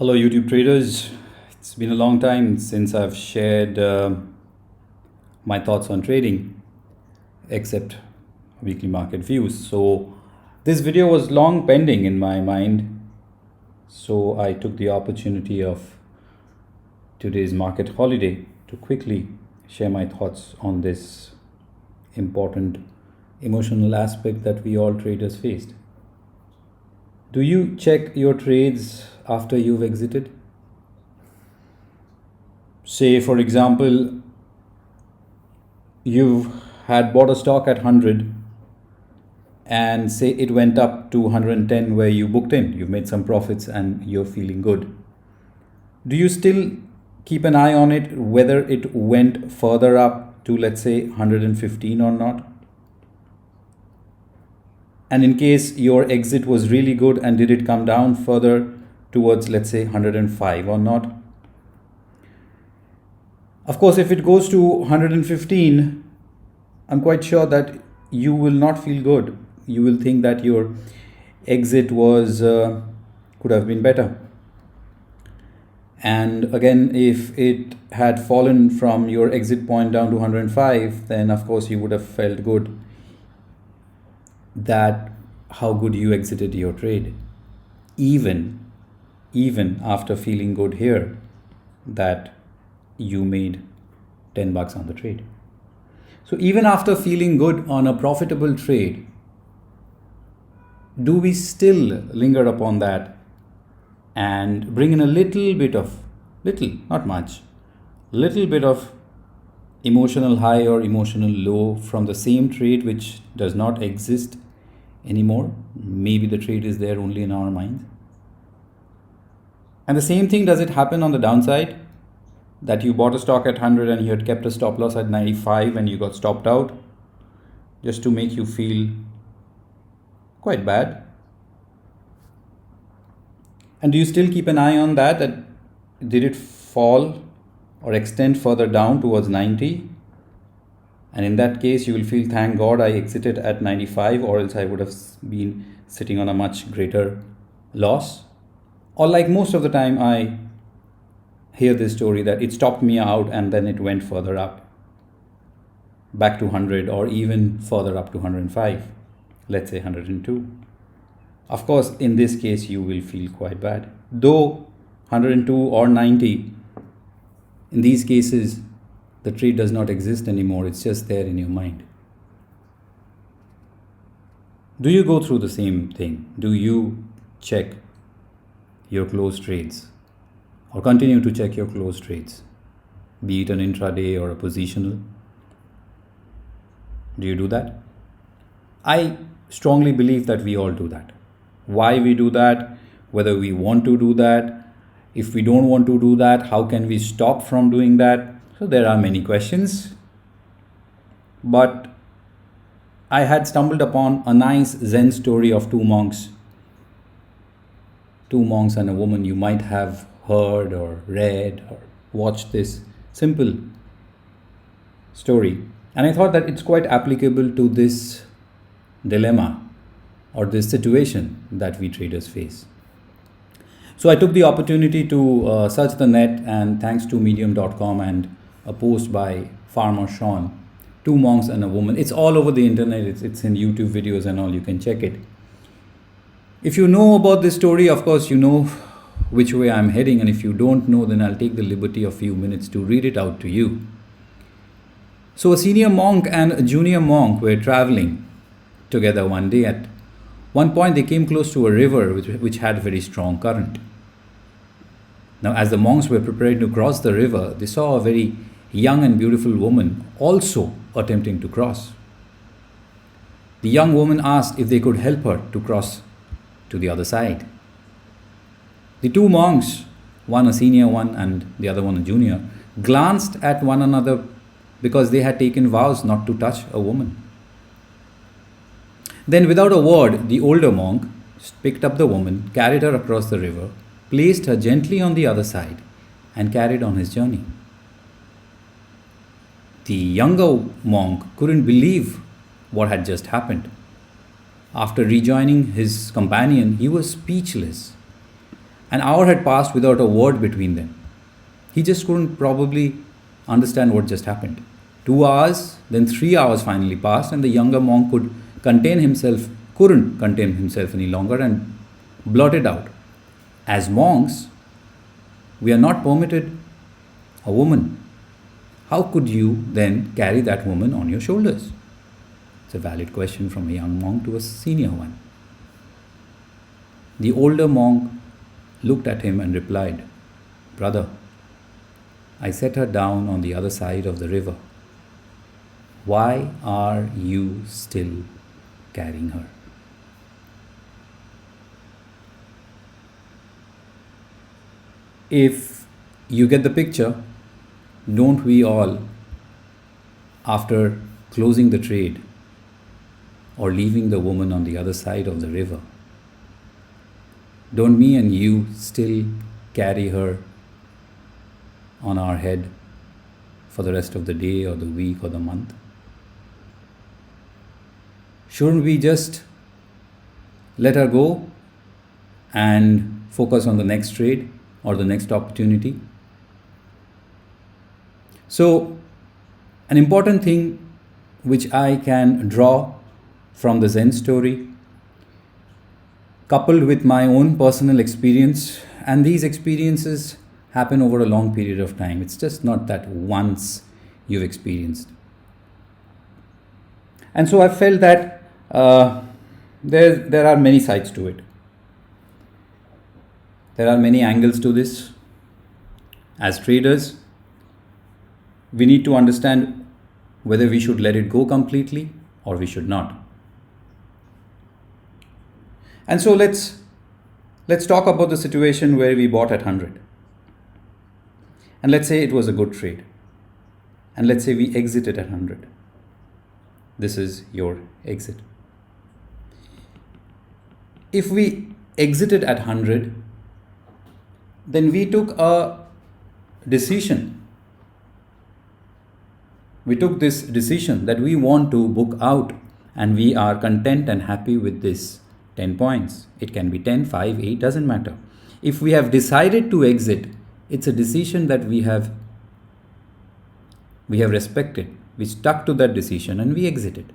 Hello, YouTube traders. It's been a long time since I've shared my thoughts on trading, except weekly market views. So, this video was long pending in my mind. So, I took the opportunity of today's market holiday to quickly share my thoughts on this important emotional aspect that we all traders faced. Do you check your trades after you've exited? Say, for example, you've had bought a stock at 100 and say it went up to 110 where you booked in. You've made some profits and you're feeling good. Do you still keep an eye on it whether it went further up to, let's say, 115 or not? And in case your exit was really good, and did it come down further towards, let's say, 105 or not? Of course, if it goes to 115, I'm quite sure that you will not feel good. You will think that your exit was could have been better. And again, if it had fallen from your exit point down to 105, then of course you would have felt good that how good you exited your trade, even after feeling good here that you made 10 bucks on the trade. So even after feeling good on a profitable trade, do we still linger upon that and bring in a little bit of emotional high or emotional low from the same trade which does not exist anymore? Maybe the trade is there only in our minds. And the same thing, does it happen on the downside? That you bought a stock at 100 and you had kept a stop loss at 95 and you got stopped out just to make you feel quite bad? And do you still keep an eye on that did it fall or extend further down towards 90? And in that case, you will feel, thank God I exited at 95, or else I would have been sitting on a much greater loss. Or like most of the time, I hear this story that it stopped me out and then it went further up, back to 100 or even further up to 105, let's say 102. Of course, in this case, you will feel quite bad. Though 102 or 90, in these cases, the trade does not exist anymore. It's just there in your mind. Do you go through the same thing? Do you check your closed trades or continue to check your closed trades, be it an intraday or a positional? Do you do that? I strongly believe that we all do that. Why we do that, whether we want to do that, if we don't want to do that, how can we stop from doing that? So there are many questions, but I had stumbled upon a nice Zen story of two monks and a woman. You might have heard or read or watched this simple story, and I thought that it's quite applicable to this dilemma or this situation that we traders face. So I took the opportunity to search the net, and thanks to medium.com and a post by Farmer Sean, two monks and a woman. It's all over the internet. It's in YouTube videos and all. You can check it. If you know about this story, of course, you know which way I'm heading. And if you don't know, then I'll take the liberty of a few minutes to read it out to you. So a senior monk and a junior monk were traveling together one day. At one point, they came close to a river which had very strong current. Now, as the monks were preparing to cross the river, they saw a very young and beautiful woman also attempting to cross. The young woman asked if they could help her to cross to the other side. The two monks, one a senior one and the other one a junior, glanced at one another because they had taken vows not to touch a woman. Then, without a word, the older monk picked up the woman, carried her across the river, placed her gently on the other side, and carried on his journey. The younger monk couldn't believe what had just happened. After rejoining his companion, he was speechless. An hour had passed without a word between them. He just couldn't probably understand what just happened. 2 hours, then 3 hours finally passed, and the younger monk couldn't contain himself any longer and blurted out, "As monks, we are not permitted a woman. How could you then carry that woman on your shoulders?" It's a valid question from a young monk to a senior one. The older monk looked at him and replied, "Brother, I set her down on the other side of the river. Why are you still carrying her?" If you get the picture, don't we all, after closing the trade or leaving the woman on the other side of the river, don't me and you still carry her on our head for the rest of the day or the week or the month? Shouldn't we just let her go and focus on the next trade or the next opportunity? So, an important thing which I can draw from the Zen story, coupled with my own personal experience, and these experiences happen over a long period of time. It's just not that once you've experienced. And so I felt that there are many sides to it. There are many angles to this. As traders, we need to understand whether we should let it go completely or we should not. And so let's talk about the situation where we bought at 100. And let's say it was a good trade. And let's say we exited at 100. This is your exit. If we exited at 100, then we took a decision. We took this decision that we want to book out and we are content and happy with this 10 points. It can be 10, 5, 8, doesn't matter. If we have decided to exit, it's a decision that we have respected. We stuck to that decision and we exited.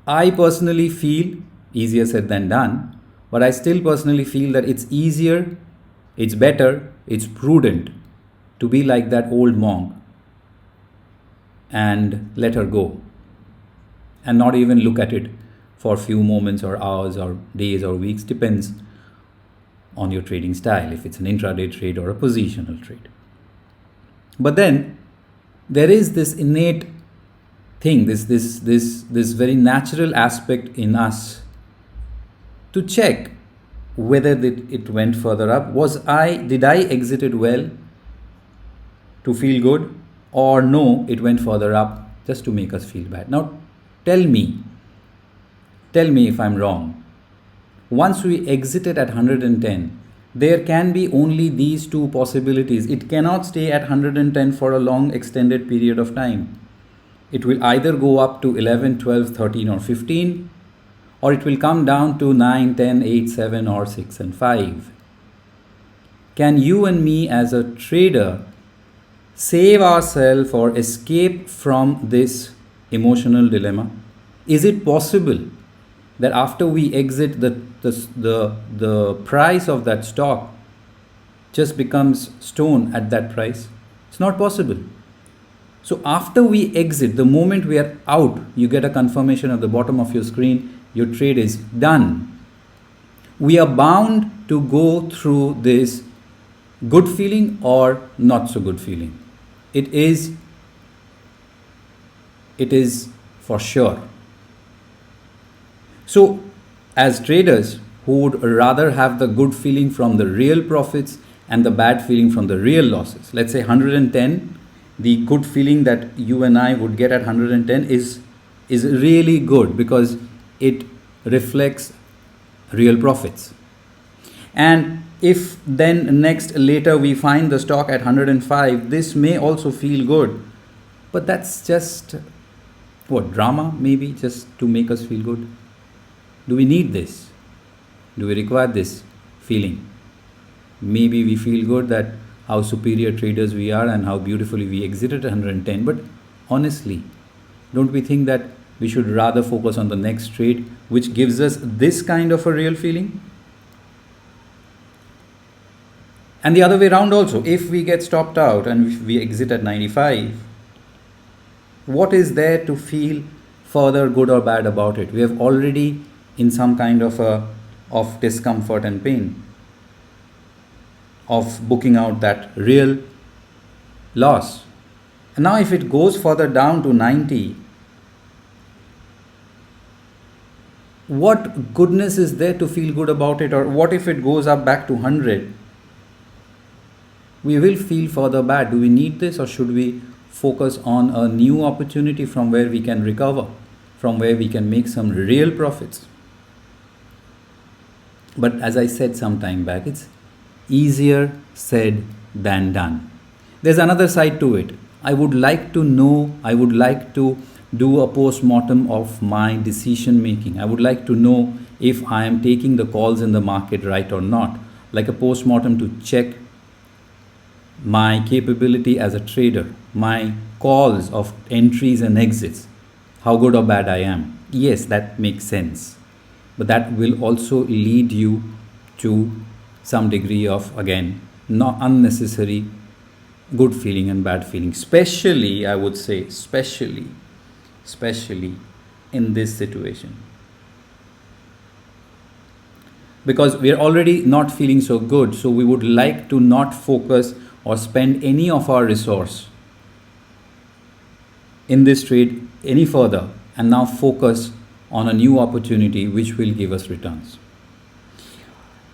I personally feel, easier said than done, but I still personally feel that it's easier, it's better, it's prudent to be like that old monk and let her go and not even look at it for a few moments or hours or days or weeks, depends on your trading style, if it's an intraday trade or a positional trade. But then there is this innate thing, this very natural aspect in us to check whether it went further up. Did I exit it well to feel good, or no, it went further up just to make us feel bad? Now tell me if I'm wrong. Once we exited at 110, there can be only these two possibilities. It cannot stay at 110 for a long extended period of time. It will either go up to 11, 12, 13 or 15, or it will come down to 9, 10, 8, 7 or 6 and 5. Can you and me as a trader save ourselves or escape from this emotional dilemma? Is it possible that after we exit, the price of that stock just becomes stone at that price? It's not possible. So after we exit, the moment we are out, you get a confirmation at the bottom of your screen, your trade is done. We are bound to go through this good feeling or not so good feeling. It is for sure. So as traders who would rather have the good feeling from the real profits and the bad feeling from the real losses, let's say 110, the good feeling that you and I would get at 110 is really good because it reflects real profits. And if then later we find the stock at 105, this may also feel good, but that's just drama, maybe, just to make us feel good. Do we need this? Do we require this? feeling. Maybe we feel good that how superior traders we are and how beautifully we exited 110. But honestly, don't we think that we should rather focus on the next trade, which gives us this kind of a real feeling? And the other way around also, if we get stopped out and if we exit at 95, what is there to feel further good or bad about it? We have already in some kind of discomfort and pain of booking out that real loss. And now if it goes further down to 90, what goodness is there to feel good about it? Or what if it goes up back to 100? We will feel further bad. Do we need this, or should we focus on a new opportunity from where we can recover, from where we can make some real profits? But as I said some time back, it's easier said than done. There's another side to it. I would like to know, I would like to do a post-mortem of my decision making. I would like to know if I am taking the calls in the market right or not, like a post-mortem to check my capability as a trader, my calls of entries and exits, how good or bad I am. Yes, that makes sense. But that will also lead you to some degree of, again, not unnecessary good feeling and bad feeling. Especially, I would say, especially in this situation. Because we are already not feeling so good, so we would like to not focus or spend any of our resource in this trade any further, and now focus on a new opportunity which will give us returns.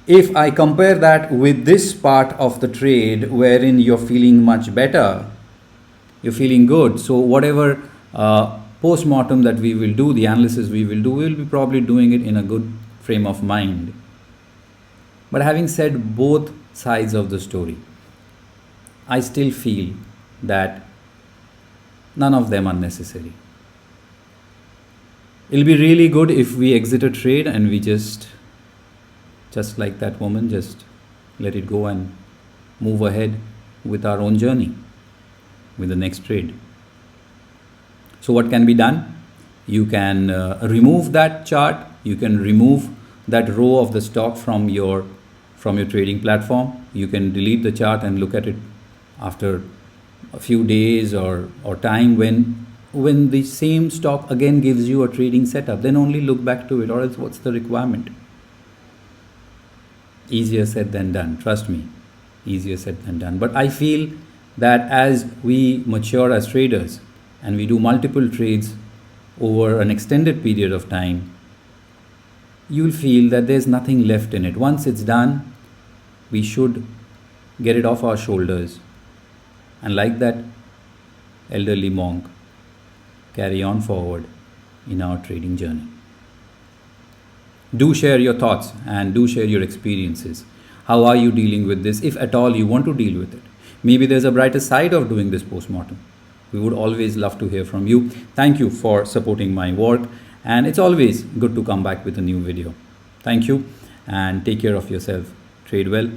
If I compare that with this part of the trade wherein you're feeling much better, you're feeling good, so whatever post-mortem that we will do, the analysis we will do, we will be probably doing it in a good frame of mind. But having said both sides of the story, I still feel that none of them are necessary. It'll be really good if we exit a trade and we just like that woman, just let it go and move ahead with our own journey, with the next trade. So what can be done? You can remove that chart, you can remove that row of the stock from your trading platform. You can delete the chart and look at it after a few days or time when the same stock again gives you a trading setup. Then only look back to it, or else what's the requirement? Easier said than done, trust me, easier said than done. But I feel that as we mature as traders and we do multiple trades over an extended period of time, you'll feel that there's nothing left in it. Once it's done, we should get it off our shoulders, and like that elderly monk, carry on forward in our trading journey. Do share your thoughts and do share your experiences. How are you dealing with this, if at all you want to deal with it? Maybe there's a brighter side of doing this post-mortem. We would always love to hear from you. Thank you for supporting my work, and it's always good to come back with a new video. Thank you, and take care of yourself. Trade well.